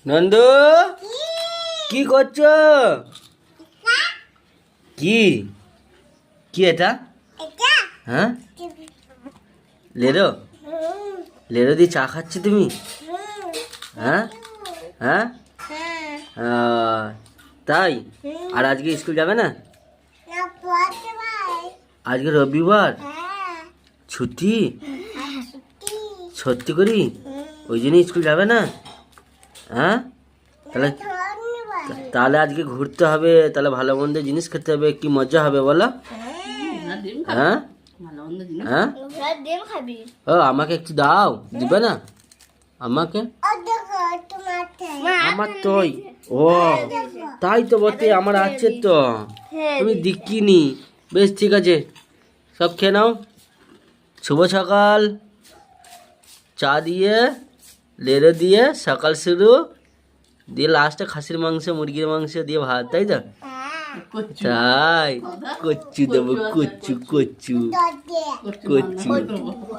নন্দু কি করছো? কি কি এটা? হ্যাঁ, লেরো লেরো দিয়ে চা খাচ্ছি তুমি? হ্যাঁ হ্যাঁ, তাই? আর আজকে স্কুল যাবে না? আজকে রবিবার, ছুটি। সত্যি করি? ওই জন্য স্কুল যাবে না? হ্যাঁ, তাহলে তাহলে আজকে ঘুরতে হবে, তাহলে ভালো মন্দ জিনিস খেতে হবে, কি মজা হবে বলো? হ্যাঁ হ্যাঁ, ও আমাকে একটু দাও, দিবে না আমাকে? আমার তোই, ও তাই তো বটে, আমার আছে তো, তুমি দেখিনি। বেশ ঠিক আছে, সব খেয়ে নাও। শুভ সকাল। চা দিয়ে, লেড়ে দিয়ে সকাল শুরু, দিয়ে লাস্টে খাসির মাংস, মুরগির মাংস দিয়ে ভাত, তাই তো? তাই কচ্ছু দেবো, কচ্ছু কচ্ছু কচ্ছু।